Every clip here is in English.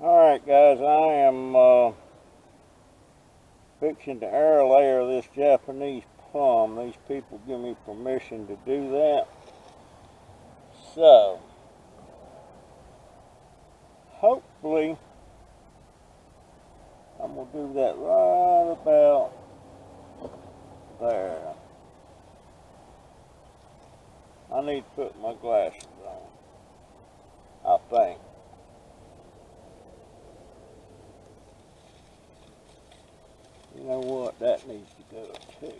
Alright guys, I am fixing to air layer this Japanese plum. These people give me permission to do that. So, hopefully, I'm going to do that right about there. I need to put my glasses on, I think. You know what? That needs to go too.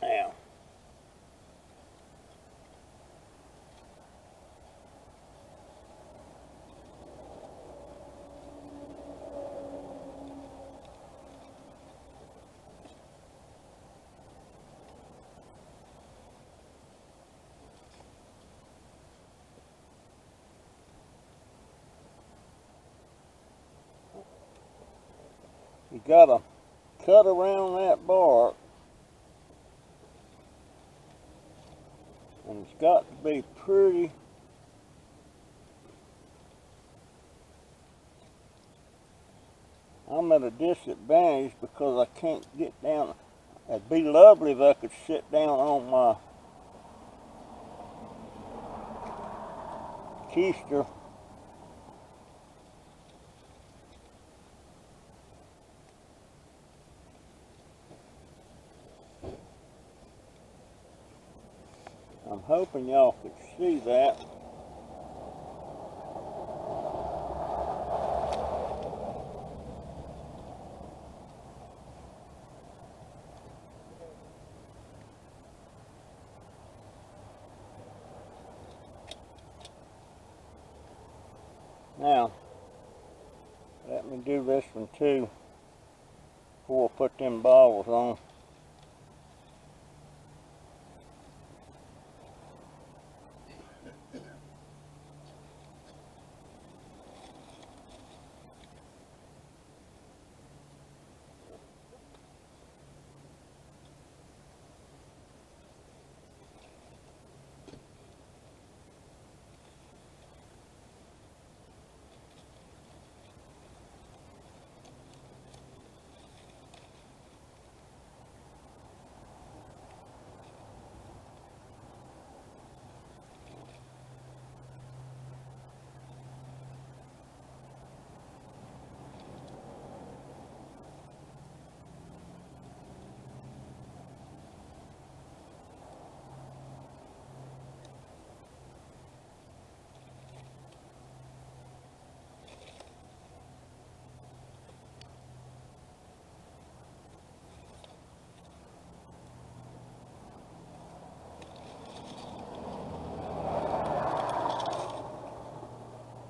Now, you gotta cut around that bark, and it's got to be pretty I'm at a disadvantage because I can't get down. It'd be lovely if I could sit down on my keister I'm hoping y'all could see that. Now, let me do this one too before I put them bottles on.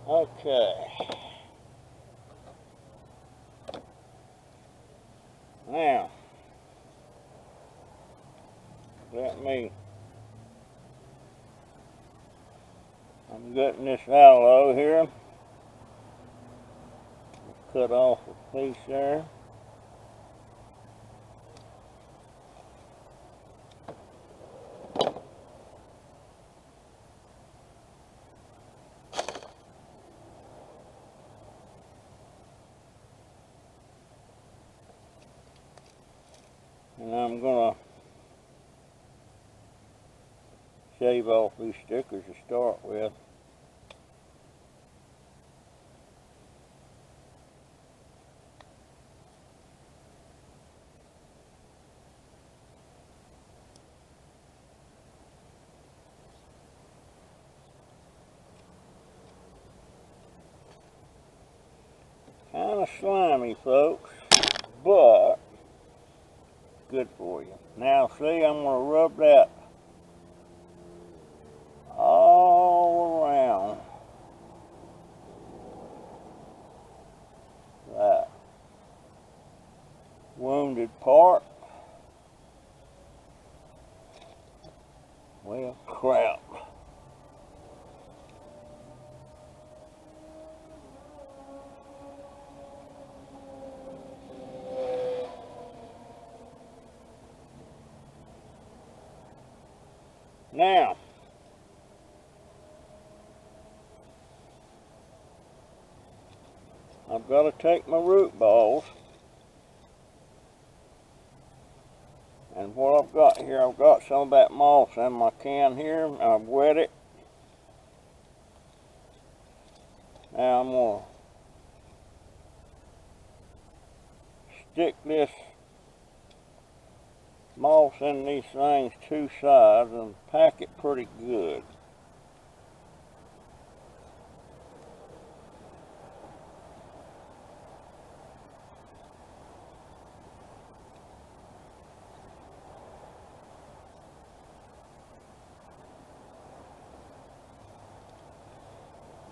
Okay. Now, I'm getting this aloe here. Cut off a piece there. And I'm gonna shave off these stickers to start with. Kind of slimy, folks, but good for you. Now, see, I'm going to rub that all around that wounded part. Well, crap. Now, I've got to take my root balls, and what I've got here, I've got some of that moss in my can here. I've wet it. Now I'm going to stick this moss in these things two sides and pack it pretty good.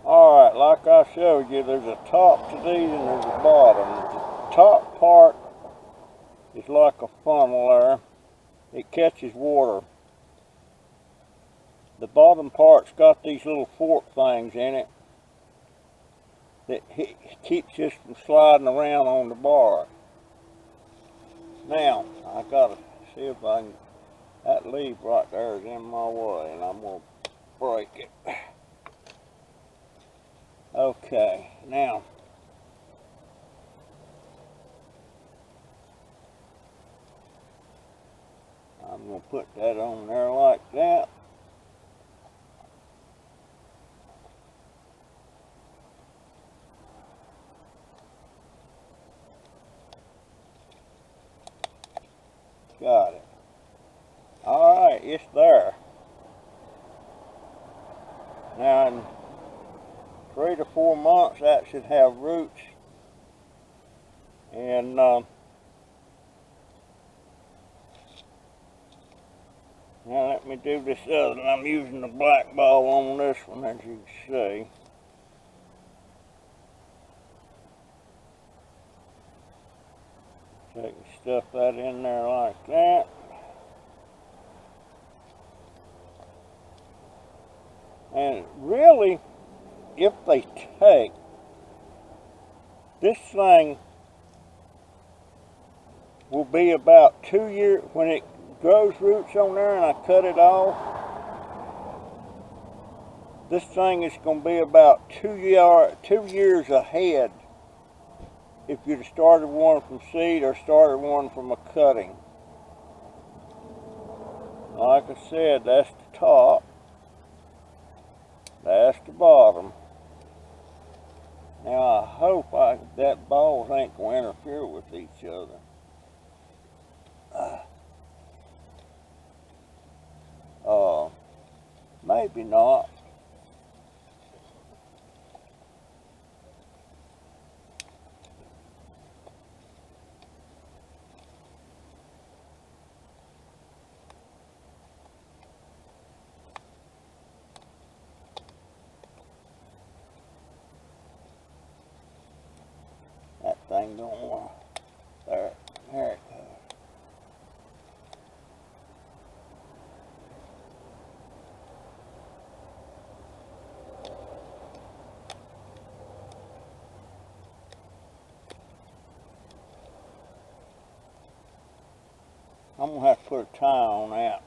Alright, like I showed you, there's a top to these and there's a bottom. The top part is like a funnel there. It catches water. The bottom part's got these little fork things in it that keeps this from sliding around on the bar. Now, I gotta see if I can, that leaf right there is in my way and I'm gonna break it. Okay, now, I'm going to put that on there like that. Got it. Alright, it's there. Now, in 3 to 4 months, that should have roots. And now let me do this other. I'm using the black ball on this one, as you can see. So you can stuff that in there like that. And really, if they take this thing, will be about 2 years when it grows roots on there and I cut it off. This thing is going to be about 2 years ahead if you'd have started one from seed or started one from a cutting. Like I said, that's the top, that's the bottom. Now I hope that balls ain't going to interfere with each other. Maybe not. That thing don't want to. There it goes. I'm going to have to put a tie on that.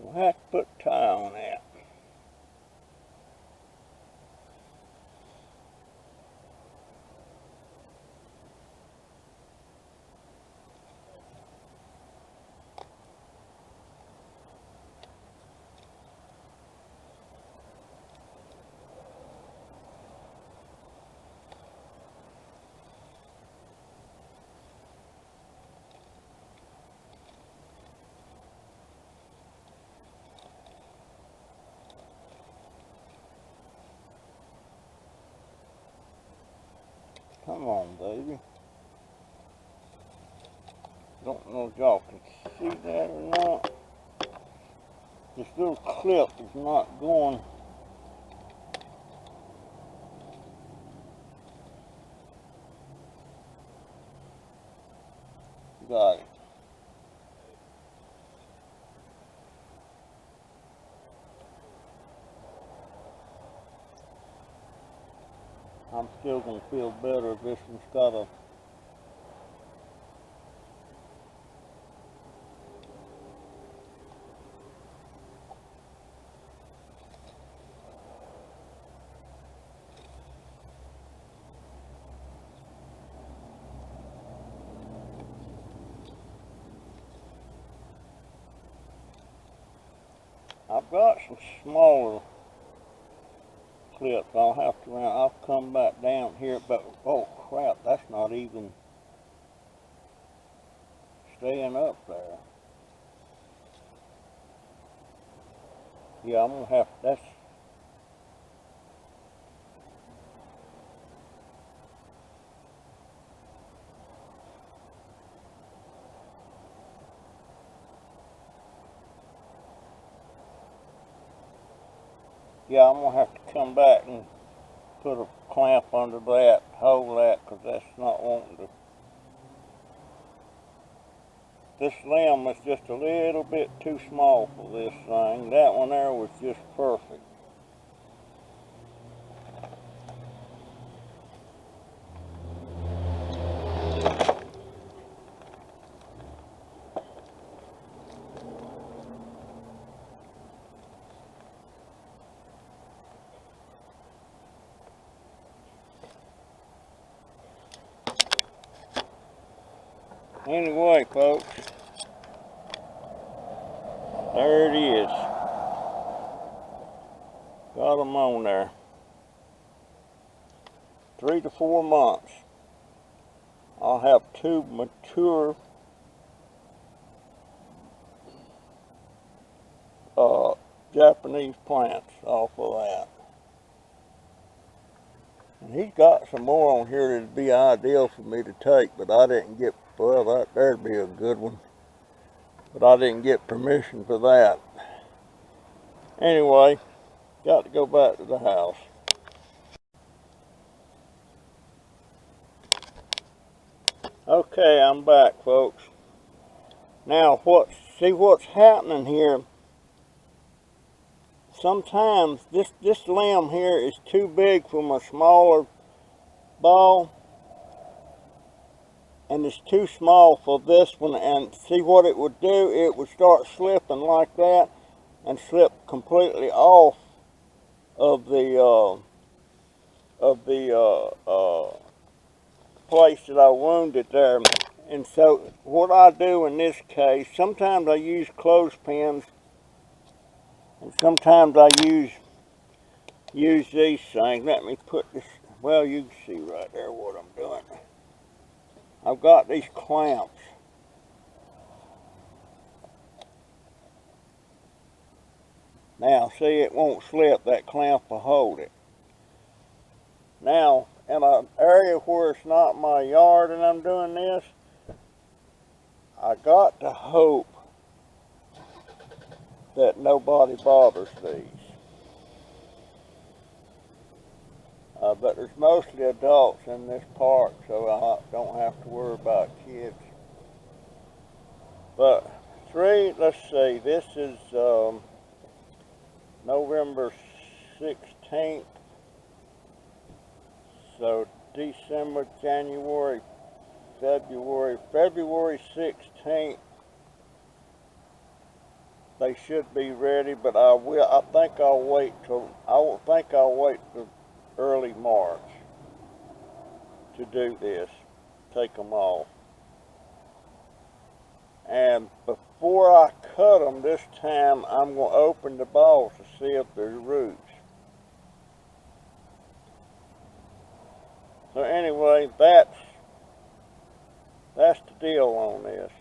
We'll have to put a tie on that. Come on, baby. Don't know if y'all can see that or not. This little clip is not going. Got it. I'm still going to feel better if this one's got a I've got some smaller clips. I'll come back down here, but oh crap, that's not even staying up there. Yeah, I'm gonna have, that's, yeah, I'm gonna have to come back and put a clamp under that, hold that, because that's not wanting to. This limb is just a little bit too small for this thing. That one there was just perfect. Anyway, folks, there it is. Got them on there. 3 to 4 months. I'll have 2 mature Japanese plants off of that. And he's got some more on here that'd be ideal for me to take, but I didn't get, well, that there'd be a good one. But I didn't get permission for that. Anyway, got to go back to the house. Okay, I'm back, folks. Now, see what's happening here? Sometimes this limb here is too big for my smaller ball, and it's too small for this one. And see what it would do? It would start slipping like that and slip completely off of the place that I wounded there. And so what I do in this case, sometimes I use clothespins, and sometimes I use these things. Let me put this, well, you can see right there what I'm doing. I've got these clamps. Now, see, it won't slip. That clamp will hold it. Now, in an area where it's not my yard and I'm doing this, I got to hope that nobody bothers these. But there's mostly adults in this park, so I don't have to worry about kids. But let's see, this is November 16th. So December, January, February 16th. They should be ready, but I think I'll wait till early March to do this. Take them off. And before I cut them this time, I'm going to open the balls to see if there's roots. So anyway, that's the deal on this.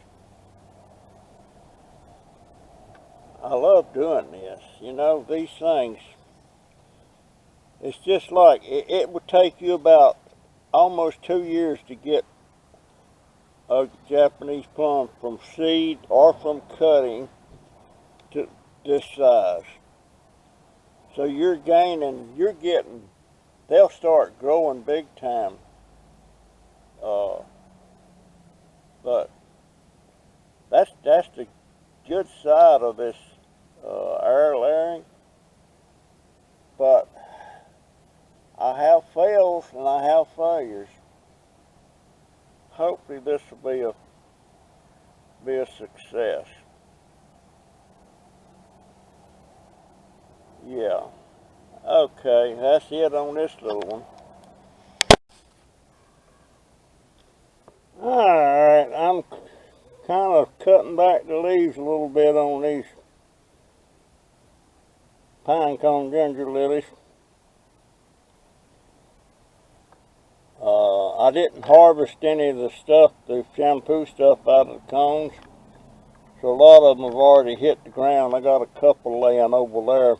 I love doing this. You know, these things, it's just like, it would take you about almost 2 years to get a Japanese plum from seed or from cutting to this size. So you're getting, they'll start growing big time. But that's the good side of this air layering. But I have fails and I have failures. Hopefully this will be a success. Yeah. Okay, that's it on this little one. Alright, I'm kind of cutting back the leaves a little bit on these pinecone ginger lilies. I didn't harvest any of the stuff, the shampoo stuff out of the cones. So a lot of them have already hit the ground. I got a couple laying over there.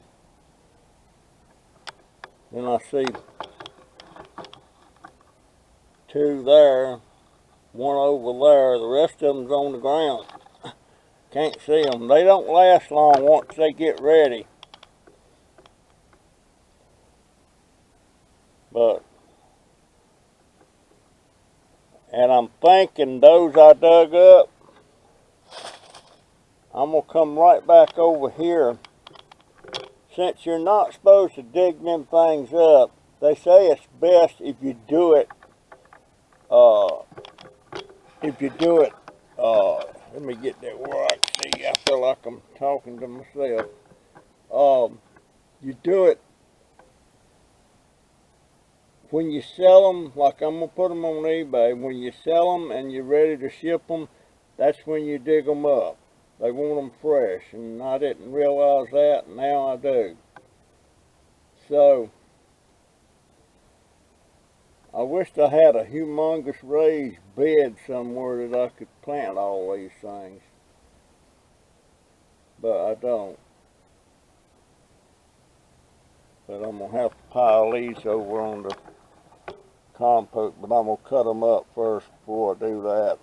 Then I see 2 there, 1 over there. The rest of them's on the ground. Can't see them. They don't last long once they get ready. And I'm thinking those I dug up, I'm going to come right back over here. Since you're not supposed to dig them things up, they say it's best if you do it, let me get that where I can see. I feel like I'm talking to myself. You do it when you sell them, like I'm going to put them on eBay. When you sell them and you're ready to ship them, that's when you dig them up. They want them fresh, and I didn't realize that, and now I do. So, I wished I had a humongous raised bed somewhere that I could plant all these things. But I don't. But I'm going to have to pile these over on the compost, but I'm going to cut them up first before I do that.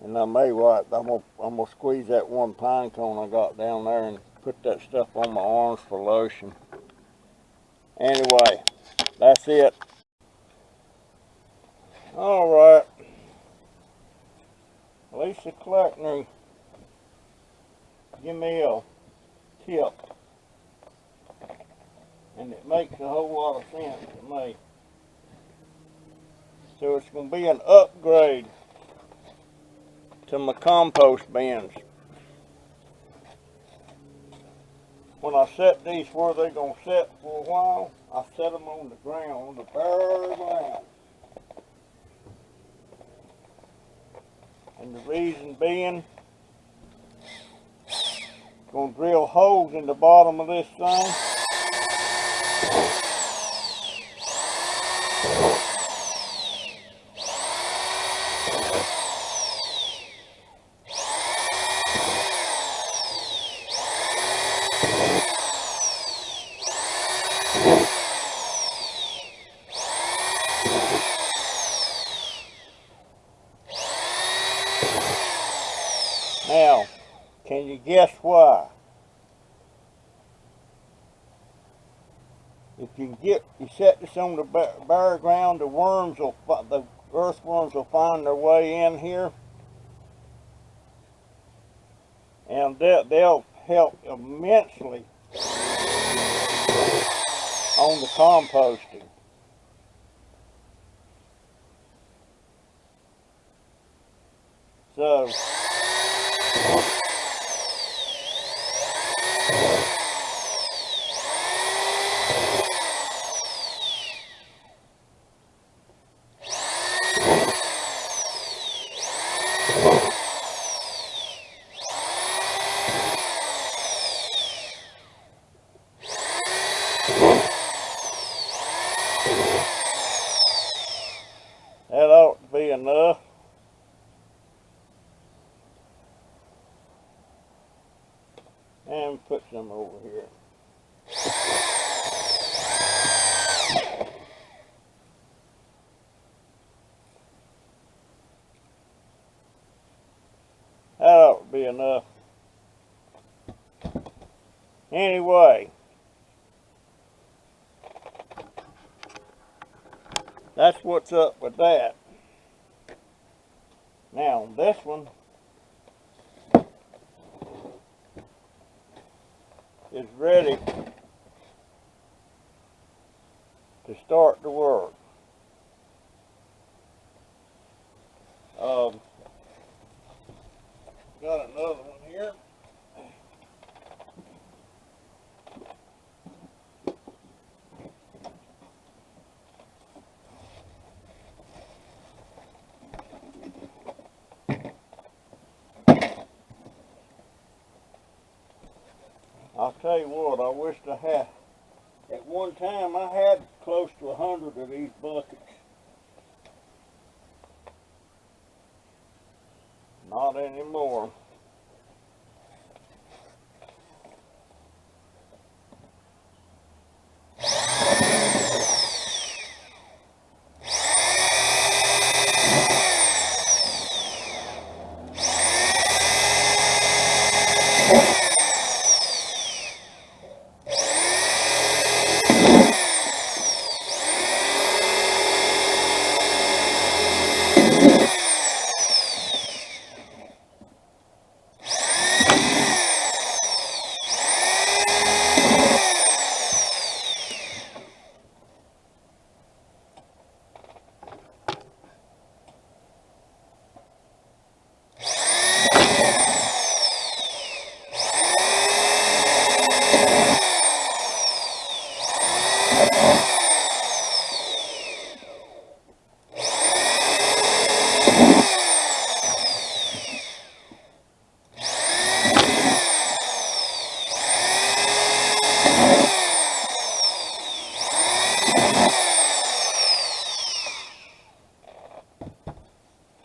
And I may what, I'm gonna squeeze that one pine cone I got down there and put that stuff on my arms for lotion. Anyway, that's it. Alright. Lisa Kleckner, give me a tip. And it makes a whole lot of sense to me. So it's going to be an upgrade to my compost bins. When I set these where they're going to set for a while, I set them on the ground, on the bare ground. And the reason being, going to drill holes in the bottom of this thing. Now, can you guess why? If you set this on the bare ground, the earthworms will find their way in here, and they'll help immensely on the composting. So, that ought to be enough. And put some over here. be enough. Anyway, that's what's up with that. Now, this one is ready to start to work. Got another one here. I'll tell you what, I wished I had. At one time, I had close to 100 of these buckets. Not anymore.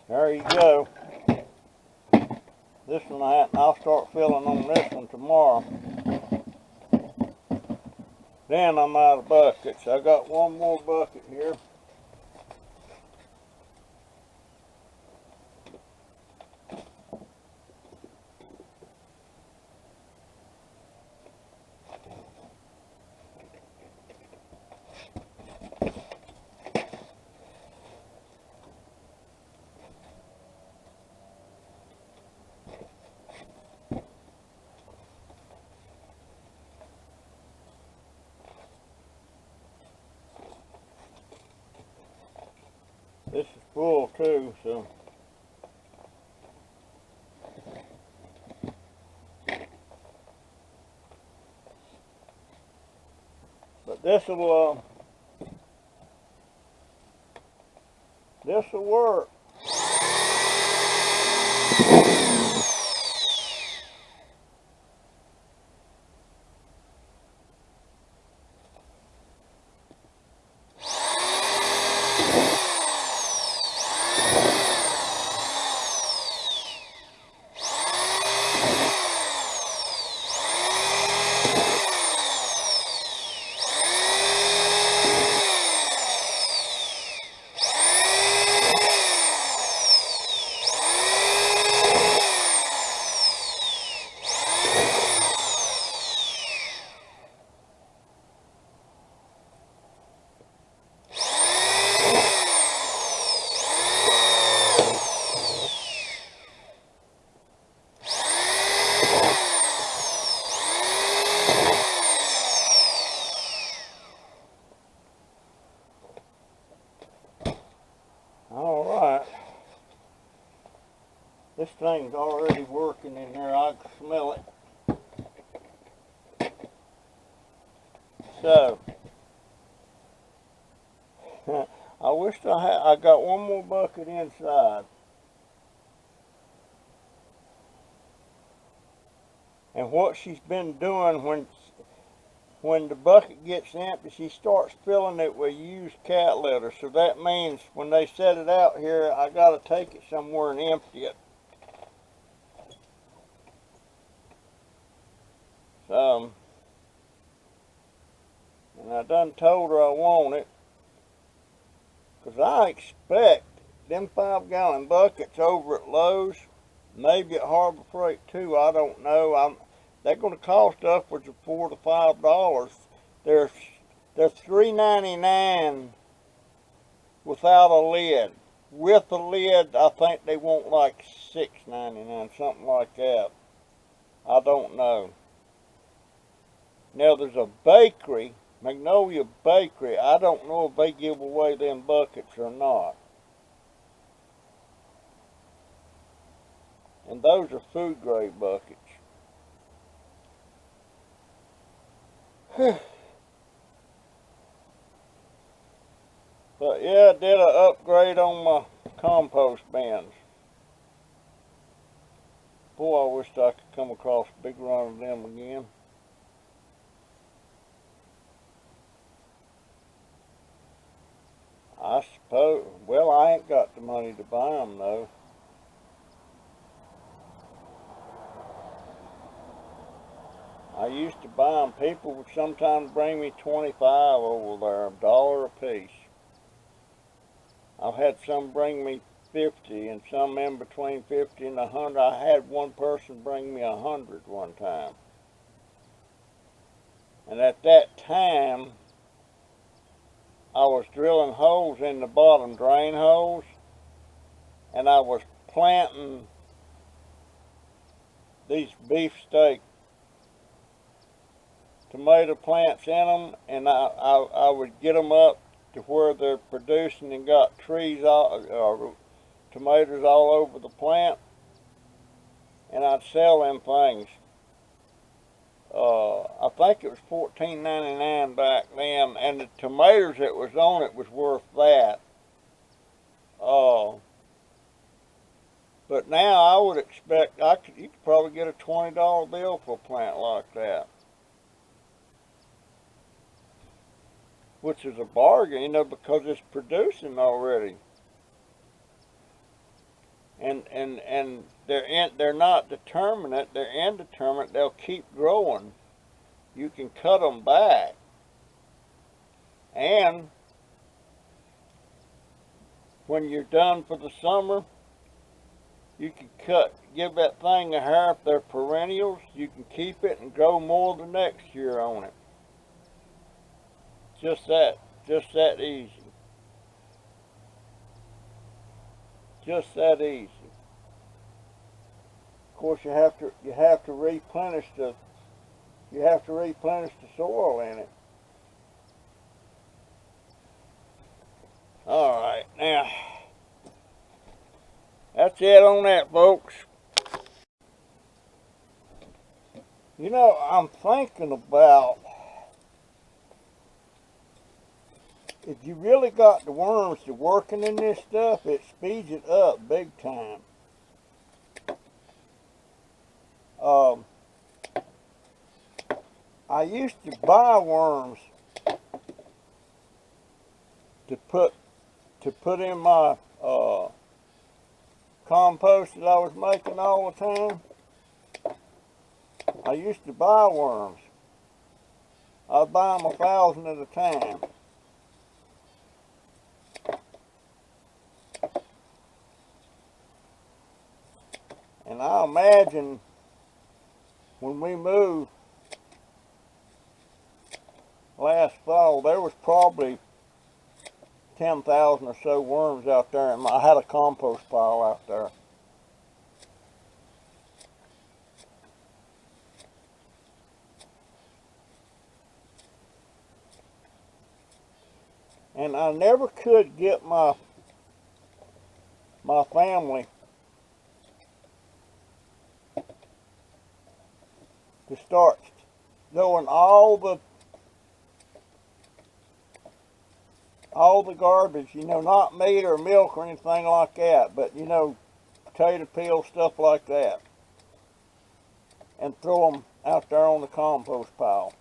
There you go. This one I'll start filling on this one tomorrow. Then I'm out of buckets. I got one more bucket here. This is full too, so. But this'll work. Alright. This thing's already working in there. I can smell it. So, I wish I got one more bucket inside. And what she's been doing when the bucket gets empty, she starts filling it with used cat litter. So that means when they set it out here, I gotta take it somewhere and empty it. And I done told her I want it, because I expect them 5-gallon buckets over at Lowe's, maybe at Harbor Freight too. I don't know. They're going to cost upwards of $4 to $5. They're $3.99 without a lid. With a lid, I think they want like $6.99, something like that. I don't know. Now there's a bakery, Magnolia Bakery. I don't know if they give away them buckets or not. And those are food grade buckets. But yeah, I did an upgrade on my compost bins. Boy, I wish I could come across a big run of them again. I suppose, well, I ain't got the money to buy them though. I used to buy them. People would sometimes bring me 25 over there, $1 a piece. I've had some bring me 50 and some in between 50 and 100. I had one person bring me 100 one time. And at that time, I was drilling holes in the bottom, drain holes, and I was planting these beefsteak tomato plants in them, and I would get them up to where they're producing and got trees or tomatoes all over the plant, and I'd sell them things. I think it was $14.99 back then, and the tomatoes that was on it was worth that. But now I would expect you could probably get a $20 bill for a plant like that, which is a bargain, you know, because it's producing already. And they're not determinate, they're indeterminate, they'll keep growing. You can cut them back. And when you're done for the summer, you can give that thing a hair. If they're perennials, you can keep it and grow more the next year on it. Just that easy. Just that easy. Of course, you have to replenish the soil in it. All right, now that's it on that, folks. You know, I'm thinking about, if you really got the worms to working in this stuff, it speeds it up big time. I used to buy worms to put in my compost that I was making all the time. I used to buy worms. I'd buy them 1,000 at a time. And I imagine when we moved last fall, there was probably 10,000 or so worms out there, and I had a compost pile out there. And I never could get my family to start throwing all the garbage, you know, not meat or milk or anything like that, but, you know, potato peels, stuff like that, and throw them out there on the compost pile.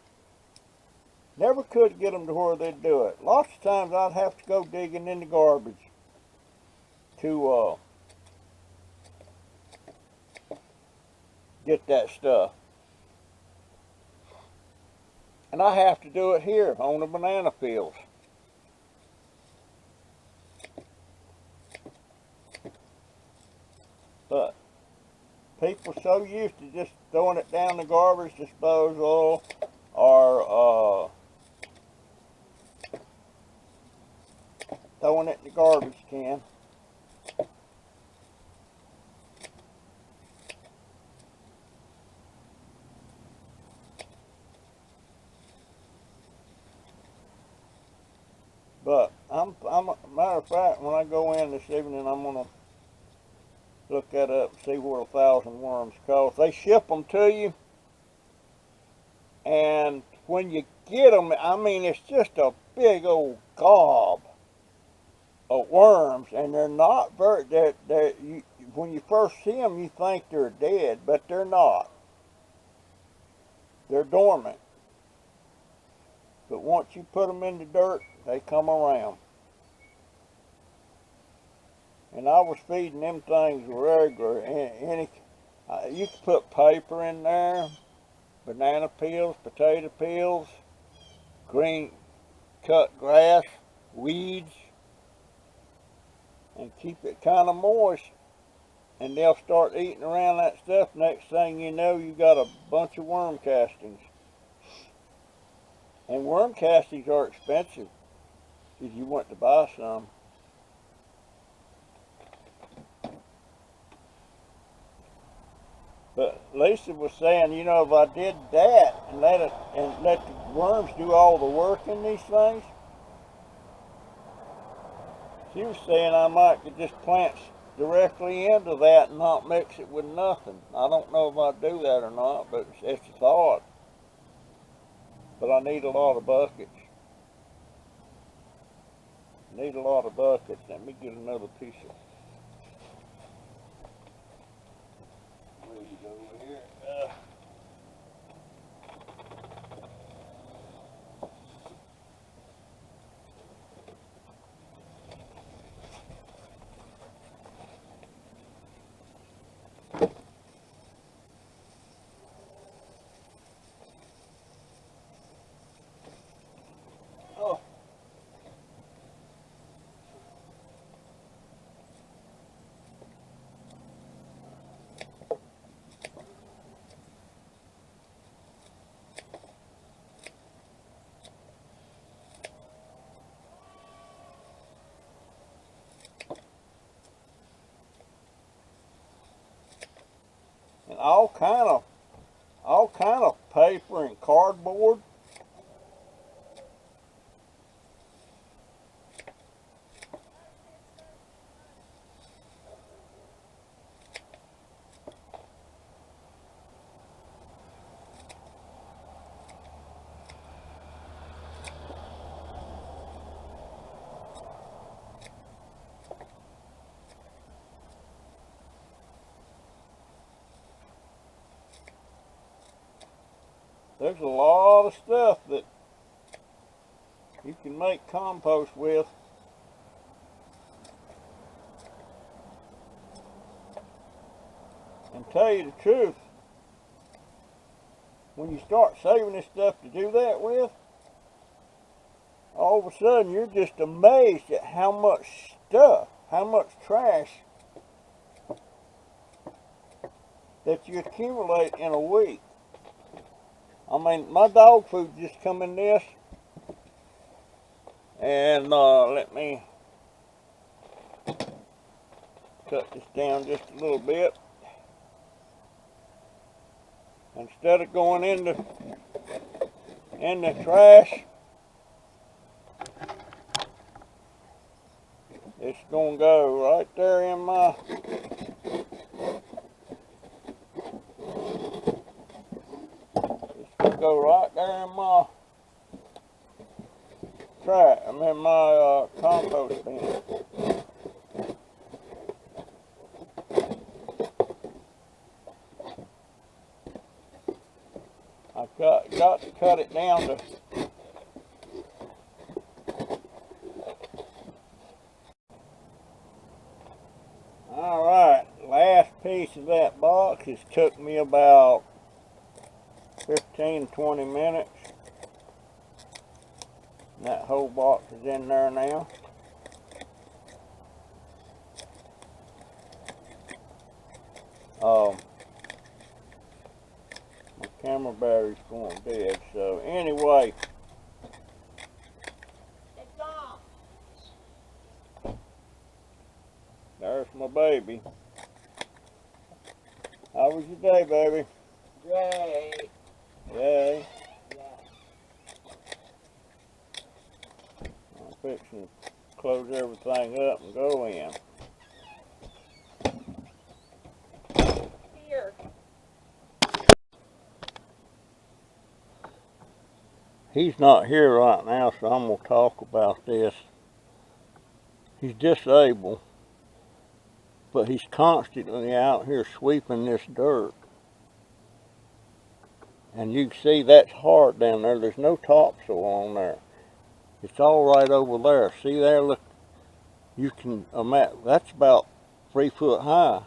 Never could get them to where they'd do it. Lots of times I'd have to go digging in the garbage to get that stuff. And I have to do it here on the banana fields. But people so used to just throwing it down the garbage disposal or throwing it in the garbage can. But matter of fact, when I go in this evening, I'm gonna look that up and see what 1,000 worms cost. They ship them to you, and when you get them, I mean, it's just a big old gob of worms, and they're not very. When you first see them, you think they're dead, but they're not. They're dormant. But once you put them in the dirt, they come around. And I was feeding them things regular. You could put paper in there, banana peels, potato peels, green cut grass, weeds, and keep it kind of moist. And they'll start eating around that stuff. Next thing you know, you got a bunch of worm castings. And worm castings are expensive if you want to buy some. But Lisa was saying, you know, if I did that and let the worms do all the work in these things, she was saying I might could just plant directly into that and not mix it with nothing. I don't know if I'd do that or not, but it's a thought. But I need a lot of buckets. Need a lot of buckets. Let me get another piece of weed over here. Oh. And all kind of paper and cardboard. There's a lot of stuff that you can make compost with. And tell you the truth, when you start saving this stuff to do that with, all of a sudden you're just amazed at how much stuff, how much trash that you accumulate in a week. I mean, my dog food just come in this, and let me cut this down just a little bit. Instead of going in the trash, it's gonna go right there in my trash. I'm in my compost bin. I've got to cut it down to alright, last piece of that box. It's took me about 15-20 minutes. And that whole box is in there now. my battery's going dead. So anyway, It's off. there's my baby. How was your day, baby? Great. Yay. Yeah. I'm fixing to close everything up and go in. Here. He's not here right now, so I'm going to talk about this. He's disabled, but he's constantly out here sweeping this dirt. And you can see that's hard down there. There's no topsoil on there. It's all right over there. See there, look, you can imagine, that's about 3 foot high.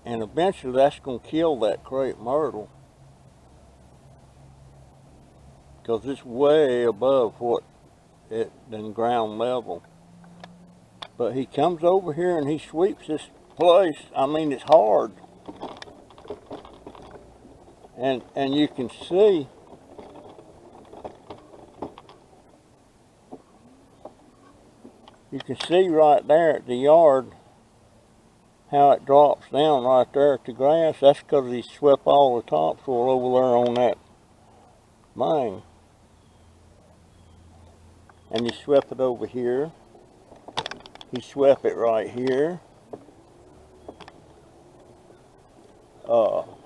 And eventually that's going to kill that crepe myrtle, because it's way above what it than ground level. But he comes over here and he sweeps this place. I mean, it's hard. And you can see right there at the yard how it drops down right there at the grass. That's because he swept all the topsoil over there on that thing. And he swept it over here. He swept it right here.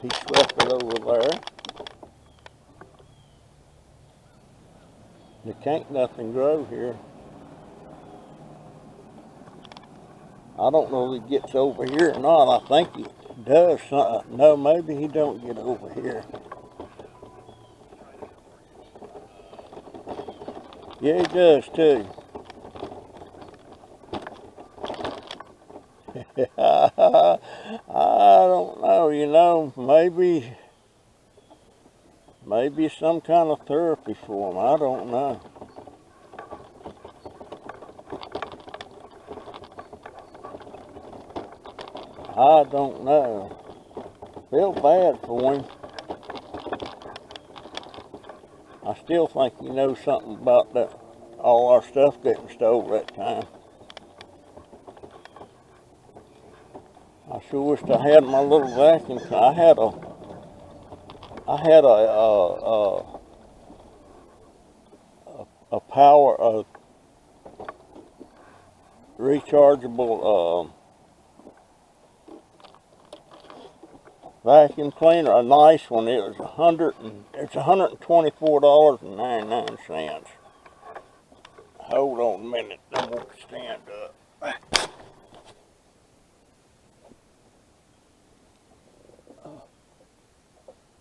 He swept it over there. There can't nothing grow here. I don't know if he gets over here or not. I think he does. No, maybe he don't get over here. Yeah, he does too. I don't know, you know, maybe some kind of therapy for him. I don't know. I don't know. Feel bad for him. I still think he knows something about that, all our stuff getting stole that time. I sure wished I had my little vacuum. I had a power, rechargeable vacuum cleaner, a nice one. It was it's $124.99. Hold on a minute, I'm gonna stand up.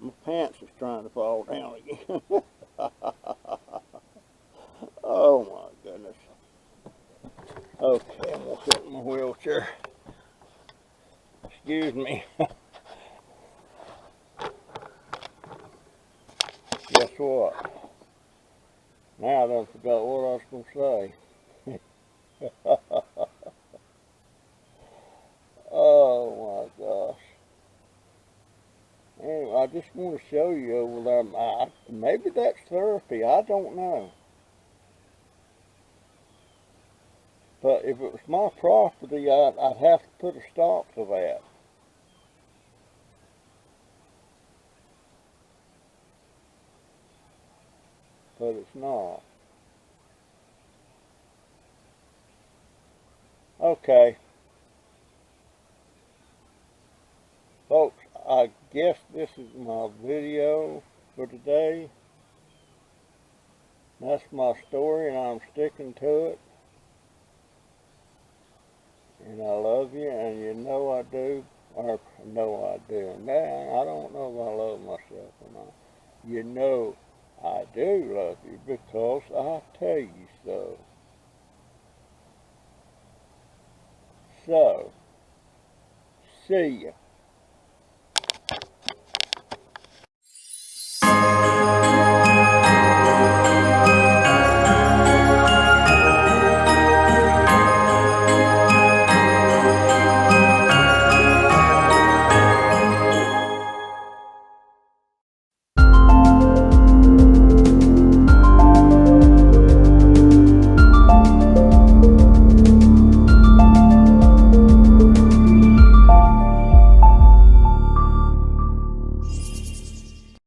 My pants is trying to fall down again. Oh my goodness. Okay, I'm gonna sit in my wheelchair. Excuse me. Guess what? Now I done forgot what I was gonna say. Oh my gosh. Anyway, I just want to show you over there. Maybe that's therapy. I don't know. But if it was my property, I'd have to put a stop to that. But it's not. Okay. Folks, I guess this is my video for today. That's my story and I'm sticking to it. And I love you, and you know I do, or know I do. Now, I don't know if I love myself or not. You know I do love you because I tell you so. So, see ya.